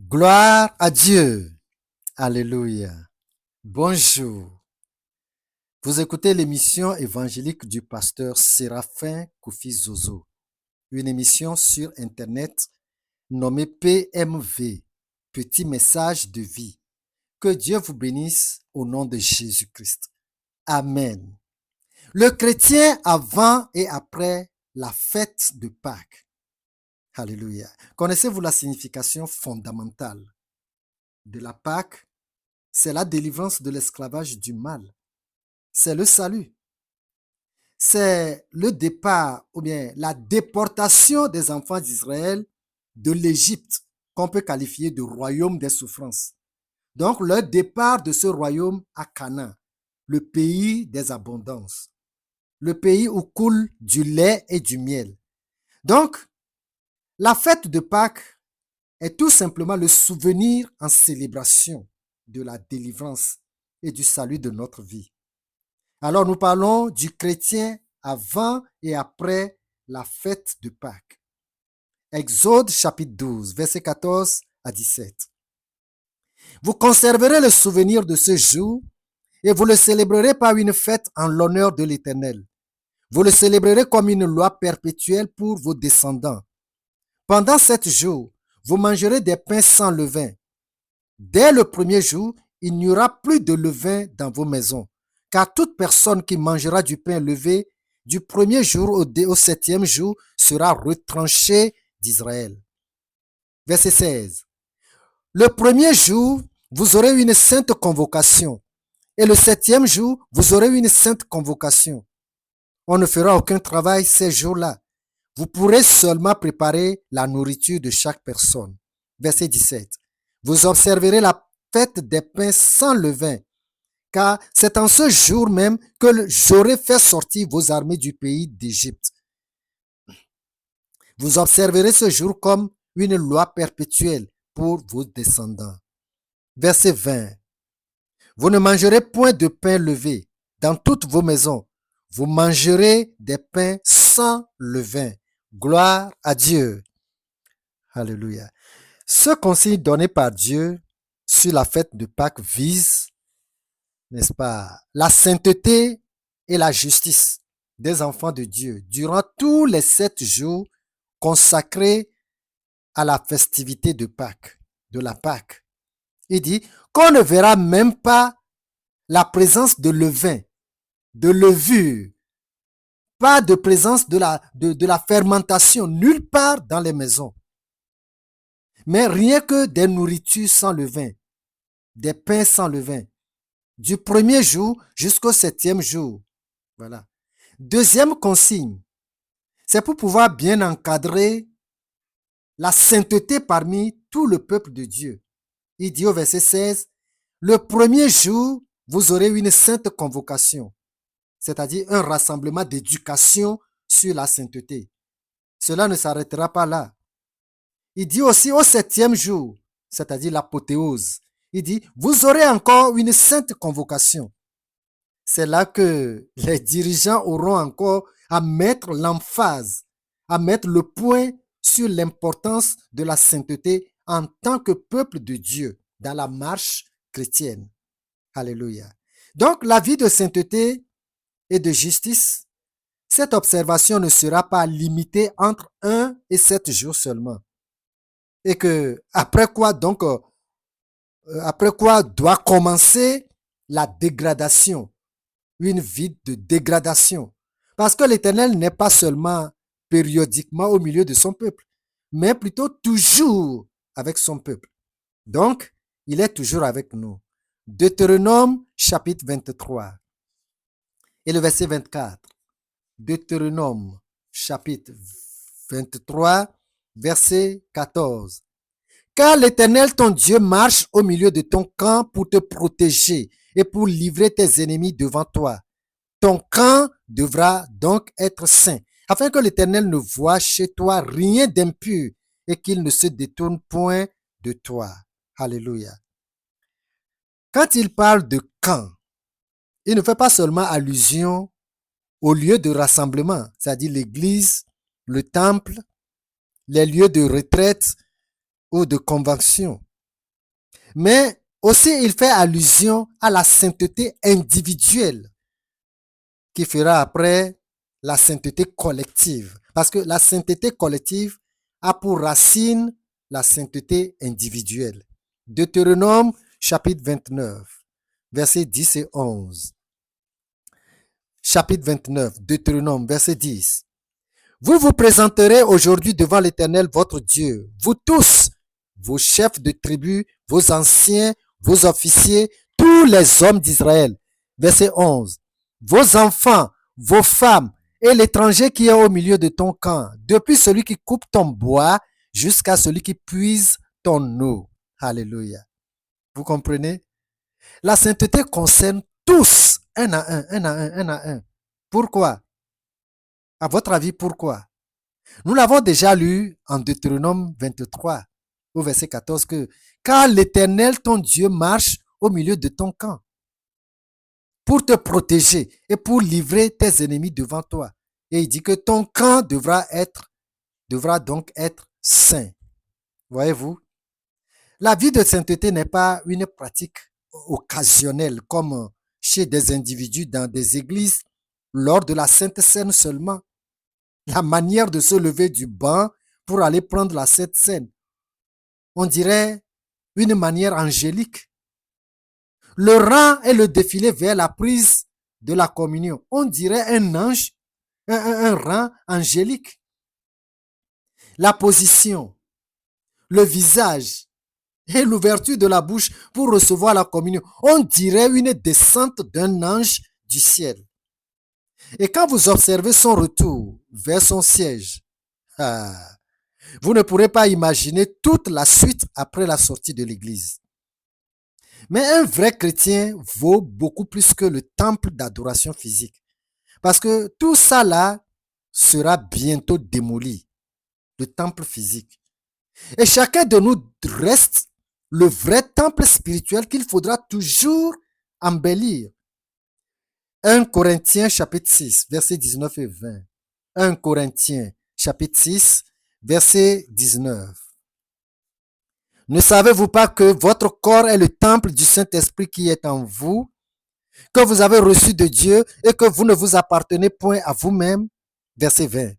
Gloire à Dieu. Alléluia. Bonjour. Vous écoutez l'émission évangélique du pasteur Séraphin Koufi Zozo, une émission sur Internet nommée PMV, Petit Message de Vie. Que Dieu vous bénisse au nom de Jésus-Christ. Amen. Le chrétien avant et après la fête de Pâques. Alléluia. Connaissez-vous la signification fondamentale de la Pâque? C'est la délivrance de l'esclavage du mal. C'est le salut. C'est le départ ou bien la déportation des enfants d'Israël de l'Égypte, qu'on peut qualifier de royaume des souffrances. Donc, leur départ de ce royaume à Canaan, le pays des abondances, le pays où coule du lait et du miel. Donc, la fête de Pâques est tout simplement le souvenir en célébration de la délivrance et du salut de notre vie. Alors nous parlons du chrétien avant et après la fête de Pâques. Exode chapitre 12, versets 14 à 17. Vous conserverez le souvenir de ce jour et vous le célébrerez par une fête en l'honneur de l'Éternel. Vous le célébrerez comme une loi perpétuelle pour vos descendants. Pendant 7 jours, vous mangerez des pains sans levain. Dès le premier jour, il n'y aura plus de levain dans vos maisons, car toute personne qui mangera du pain levé du premier jour au septième jour sera retranchée d'Israël. Verset 16. Le premier jour, vous aurez une sainte convocation, et le septième jour, vous aurez une sainte convocation. On ne fera aucun travail ces jours-là. Vous pourrez seulement préparer la nourriture de chaque personne. Verset 17. Vous observerez la fête des pains sans levain, car c'est en ce jour même que j'aurai fait sortir vos armées du pays d'Égypte. Vous observerez ce jour comme une loi perpétuelle pour vos descendants. Verset 20. Vous ne mangerez point de pain levé dans toutes vos maisons. Vous mangerez des pains sans levain. Gloire à Dieu. Alléluia. Ce consigne donné par Dieu sur la fête de Pâques vise, n'est-ce pas, la sainteté et la justice des enfants de Dieu durant tous les 7 jours consacrés à la festivité de Pâques, de la Pâque. Il dit qu'on ne verra même pas la présence de levain, de levure, pas de présence de la fermentation nulle part dans les maisons. Mais rien que des nourritures sans levain, des pains sans levain, du premier jour jusqu'au septième jour. Voilà. Deuxième consigne, c'est pour pouvoir bien encadrer la sainteté parmi tout le peuple de Dieu. Il dit au verset 16, le premier jour, vous aurez une sainte convocation, c'est-à-dire un rassemblement d'éducation sur la sainteté. Cela ne s'arrêtera pas là. Il dit aussi au septième jour, c'est-à-dire l'apothéose, il dit, vous aurez encore une sainte convocation. C'est là que les dirigeants auront encore à mettre l'emphase, à mettre le point sur l'importance de la sainteté en tant que peuple de Dieu dans la marche chrétienne. Alléluia. Donc, la vie de sainteté et de justice, cette observation ne sera pas limitée entre 1 et 7 jours seulement. Et que, après quoi doit commencer la dégradation, une vie de dégradation. Parce que l'Éternel n'est pas seulement périodiquement au milieu de son peuple, mais plutôt toujours avec son peuple. Donc, il est toujours avec nous. Deutéronome chapitre 23 et le verset 24. Deutéronome chapitre 23, verset 14. Car l'Éternel, ton Dieu, marche au milieu de ton camp pour te protéger et pour livrer tes ennemis devant toi. Ton camp devra donc être saint, afin que l'Éternel ne voie chez toi rien d'impur et qu'il ne se détourne point de toi. Alléluia. Quand il parle de camp, il ne fait pas seulement allusion au lieu de rassemblement, c'est-à-dire l'église, le temple, les lieux de retraite ou de convention. Mais aussi, il fait allusion à la sainteté individuelle qui fera après la sainteté collective. Parce que la sainteté collective a pour racine la sainteté individuelle. Deutéronome chapitre 29, versets 10 et 11. Chapitre 29, Deutéronome, verset 10. Vous vous présenterez aujourd'hui devant l'Éternel votre Dieu, vous tous, vos chefs de tribu, vos anciens, vos officiers, tous les hommes d'Israël. Verset 11. Vos enfants, vos femmes et l'étranger qui est au milieu de ton camp, depuis celui qui coupe ton bois jusqu'à celui qui puise ton eau. Alléluia. Vous comprenez? La sainteté concerne tous, un à un, un à un, un à un. Pourquoi? À votre avis, pourquoi? Nous l'avons déjà lu en Deutéronome 23, au verset 14, que car l'Éternel, ton Dieu, marche au milieu de ton camp pour te protéger et pour livrer tes ennemis devant toi. Et il dit que ton camp devra donc être saint. Voyez-vous? La vie de sainteté n'est pas une pratique occasionnelle comme chez des individus dans des églises lors de la Sainte Seine seulement. La manière de se lever du banc pour aller prendre la Sainte Seine, on dirait une manière angélique. Le rang et le défilé vers la prise de la communion, on dirait un ange, un rang angélique. La position, le visage et l'ouverture de la bouche pour recevoir la communion, on dirait une descente d'un ange du ciel. Et quand vous observez son retour vers son siège, vous ne pourrez pas imaginer toute la suite après la sortie de l'église. Mais un vrai chrétien vaut beaucoup plus que le temple d'adoration physique. Parce que tout ça là sera bientôt démoli, le temple physique. Et chacun de nous reste le vrai temple spirituel qu'il faudra toujours embellir. 1 Corinthiens chapitre 6, versets 19 et 20. 1 Corinthiens chapitre 6, verset 19. Ne savez-vous pas que votre corps est le temple du Saint-Esprit qui est en vous, que vous avez reçu de Dieu et que vous ne vous appartenez point à vous-même? Verset 20.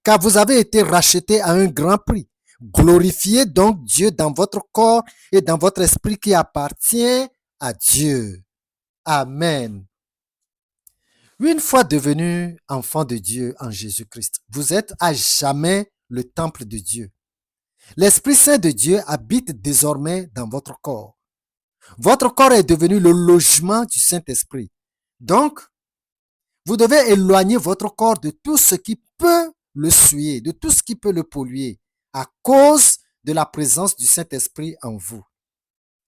Car vous avez été rachetés à un grand prix. Glorifiez donc Dieu dans votre corps et dans votre esprit qui appartient à Dieu. Amen. Une fois devenu enfant de Dieu en Jésus-Christ, vous êtes à jamais le temple de Dieu. L'Esprit Saint de Dieu habite désormais dans votre corps. Votre corps est devenu le logement du Saint-Esprit. Donc, vous devez éloigner votre corps de tout ce qui peut le souiller, de tout ce qui peut le polluer, à cause de la présence du Saint-Esprit en vous.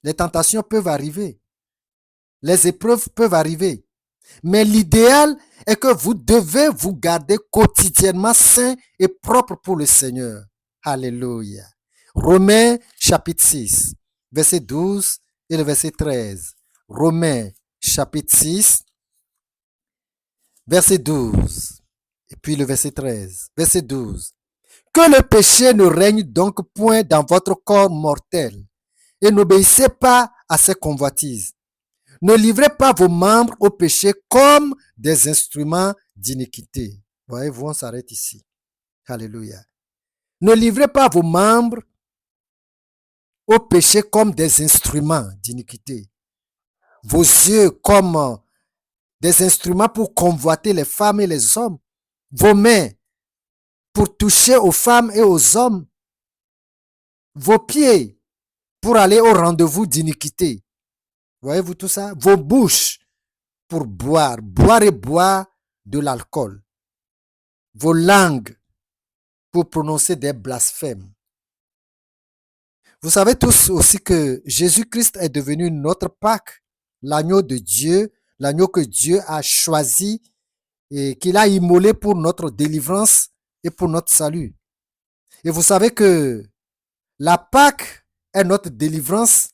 Les tentations peuvent arriver. Les épreuves peuvent arriver. Mais l'idéal est que vous devez vous garder quotidiennement saint et propre pour le Seigneur. Alléluia. Romains chapitre 6, verset 12 et le verset 13. Romains chapitre 6, verset 12. Et puis le verset 13. Verset 12. Que le péché ne règne donc point dans votre corps mortel et n'obéissez pas à ses convoitises. Ne livrez pas vos membres au péché comme des instruments d'iniquité. Voyez-vous, on s'arrête ici. Alléluia. Ne livrez pas vos membres au péché comme des instruments d'iniquité. Vos yeux comme des instruments pour convoiter les femmes et les hommes. Vos mains pour toucher aux femmes et aux hommes. Vos pieds pour aller au rendez-vous d'iniquité. Voyez-vous tout ça? Vos bouches pour boire et boire de l'alcool. Vos langues pour prononcer des blasphèmes. Vous savez tous aussi que Jésus-Christ est devenu notre Pâque, l'agneau de Dieu, l'agneau que Dieu a choisi et qu'il a immolé pour notre délivrance et pour notre salut. Et vous savez que la Pâque est notre délivrance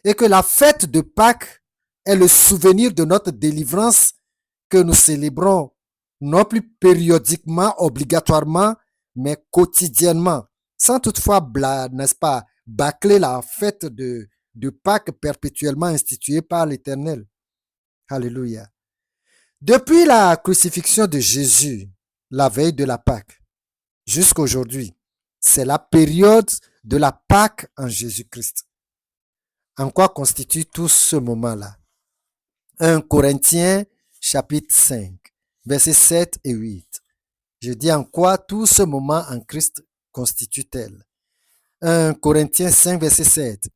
et que la fête de Pâques est le souvenir de notre délivrance que nous célébrons non plus périodiquement, obligatoirement, mais quotidiennement, sans toutefois, n'est-ce pas, bâcler la fête de de Pâques perpétuellement institué par l'Éternel. Alléluia. Depuis la crucifixion de Jésus, la veille de la Pâque, jusqu'à aujourd'hui, c'est la période de la Pâque en Jésus-Christ. En quoi constitue tout ce moment-là? 1 Corinthiens chapitre 5, versets 7 et 8. Je dis en quoi tout ce moment en Christ constitue-t-elle? 1 Corinthiens 5, verset 7.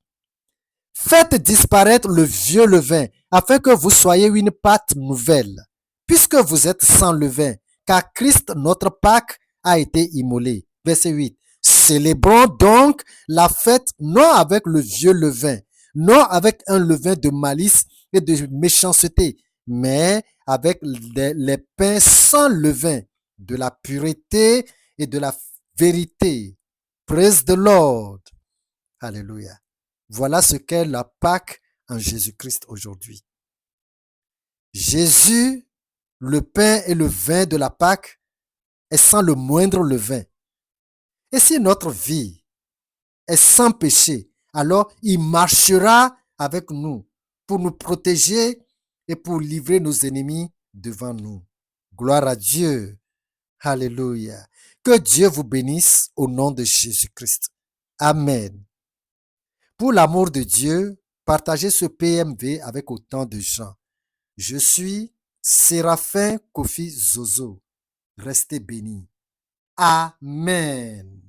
Faites disparaître le vieux levain, afin que vous soyez une pâte nouvelle, puisque vous êtes sans levain, car Christ, notre Pâque, a été immolé. Verset 8. Célébrons donc la fête non avec le vieux levain, non avec un levain de malice et de méchanceté, mais avec les pains sans levain, de la pureté et de la vérité. Praise the Lord. Alléluia. Voilà ce qu'est la Pâque en Jésus-Christ aujourd'hui. Jésus, le pain et le vin de la Pâque, est sans le moindre levain. Et si notre vie est sans péché, alors il marchera avec nous pour nous protéger et pour livrer nos ennemis devant nous. Gloire à Dieu. Alléluia. Que Dieu vous bénisse au nom de Jésus-Christ. Amen. Pour l'amour de Dieu, partagez ce PMV avec autant de gens. Je suis Séraphin Kofi Zozo. Restez bénis. Amen.